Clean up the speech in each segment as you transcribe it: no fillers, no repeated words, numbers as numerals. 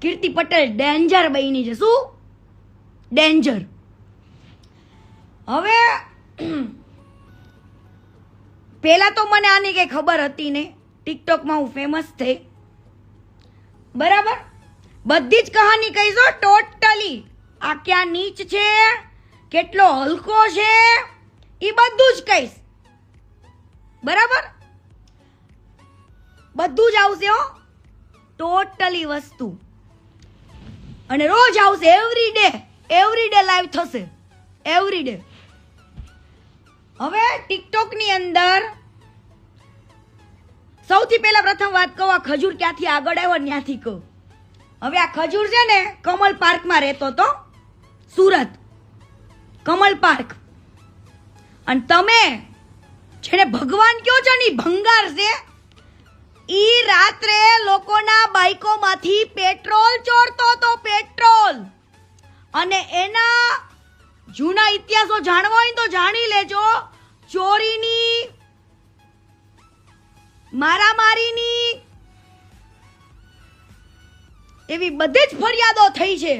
કીર્તિ Patel danger બની છે. શું ડેન્જર? હવે પેલા તો મને આની કઈ ખબર હતી ને, ટિકટોકમાં હું ફેમસ થઈ, બરાબર. બધી જ કહાની કહીશો ટોટલી. આ ક્યાં નીચ છે, કેટલો હલકો છે, એ બધું જ કહીશ, બરાબર. બધું જ આવશે હો, ટોટલી વસ્તુ. અને રોજ આવશે, એવરી ડે લાઈવ થશે, એવરી ડે. હવે ટિકટોક ની અંદર સૌથી પહેલા પ્રથમ વાત કહું, આ ખજૂર ક્યાંથી આગળ આવ્યો ત્યાંથી કહું. હવે આ ખજૂર છે ને કમલ પાર્કમાં રહેતો તો, સુરત કમલ પાર્ક. અને તમે જેને ભગવાન કયો છો ને ભંગાર છે, ઈ રાત્રે લોકોના બાઈકોમાંથી પેટ્રોલ ચોરતો તો, પેટ્રોલ. અને એના જૂના ઇતિહાસો જાણવા હોય તો જાણી લેજો. ચોરીની, મારામારીની એવી બધી જ ફરિયાદો થઈ છે.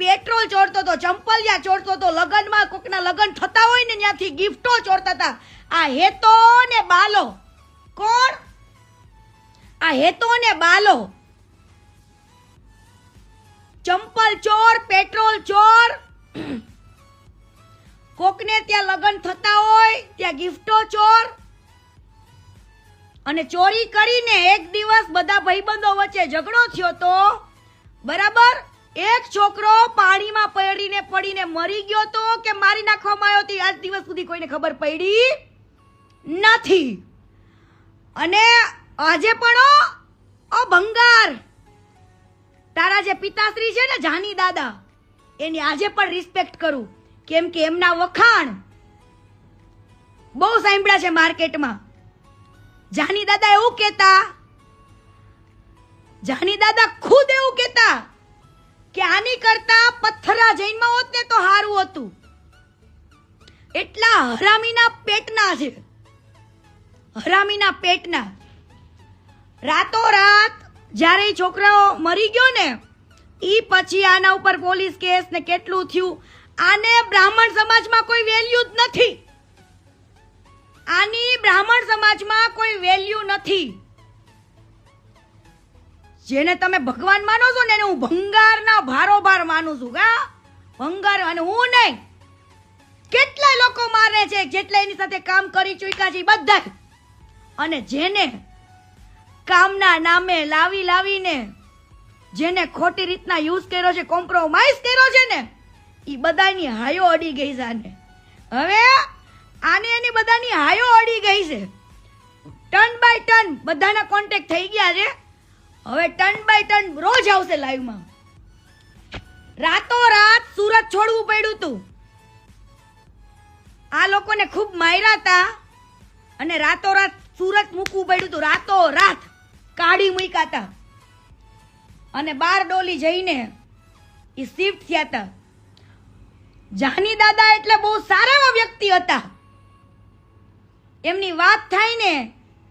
પેટ્રોલ ચોરતો તો, ચંપલિયા ચોરતો તો, લગનમાં કોકના લગન થતા હોય ને ત્યાંથી ગિફ્ટો ચોરતા હતા. આ હેતો ને બાલો. કોણ? આ હેતો ને બાલો. ચંપલ ચોર, પેટ્રોલ ચોર. કોકને ત્યાં લગન થતા હોય ત્યાં ગિફ્ટો ચોર. અને ચોરી કરીને એક દિવસ બધા ભાઈબંધો વચ્ચે ઝઘડો થયો તો, બરાબર. એક છોકરો પાણીમાં પડીને મરી ગયો તો કે મારી નાખવામાં આવ્યો તો આજ દિવસ સુધી કોઈને ખબર પડી નથી. અને આજે પણ ભંગાર, તારા જે પિતાશ્રી છે ને જાની દાદા, એની આજે પણ રિસ્પેક્ટ કરું, કેમ કે એમના વખાણ બહુ સાંભળ્યા છે માર્કેટમાં. જાની દાદા એવું કહેતા, જાની દાદા ખુદ એવું કહેતા કે આની કરતા પથ્થરા જૈનમાં હોત ને તો સારું હતું. એટલા હરામીના પેટના છે, હરામીના પેટના. રાતોરાત જ્યારે છોકરાઓ મરી ગયો ને, ઈ પછી આના ઉપર પોલીસ કેસ ને કેટલું થયું. આને બ્રાહ્મણ સમાજમાં કોઈ વેલ્યુ જ નથી. આની બ્રાહ્મણ સમાજમાં કોઈ વેલ્યુ નથી. જેને તમે ભગવાન માનો છો ને એને હું ભંગારના ભારોભાર માનું છું. ભંગાર. અને હું નહીં, કેટલા લોકો મારે છે જેટલા એની સાથે કામ કરી ચૂક્યા છે બધા. અને જેને કામના નામે લાવીને જેને ખોટી રીતના યુઝ કર્યો છે, કોમ્પ્રોમાઇઝ કર્યો છે ને, એ બધાની હાયો અડી ગઈ છે આને. હવે આને એની બધાની હાયો અડી ગઈ છે. ટર્ન બાય ટર્ન બધાના કોન્ટેક્ટ થઈ ગયા છે. હવે ટર્ન બાય ટર્ન રોજ આવશે લાઈવમાં. રાતોરાત સુરત છોડવું પડ્યું હતું. આ લોકોને ખૂબ માર્યા હતા અને રાતોરાત સુરત મૂકવું પડ્યું હતું. રાતોરાત કાઢી મૂક્યા હતા અને બારડોલી જઈને એ શિફ્ટ થયા હતા. જાની દાદા એટલે બહુ સારા એવા વ્યક્તિ હતા. એમની વાત થાય ને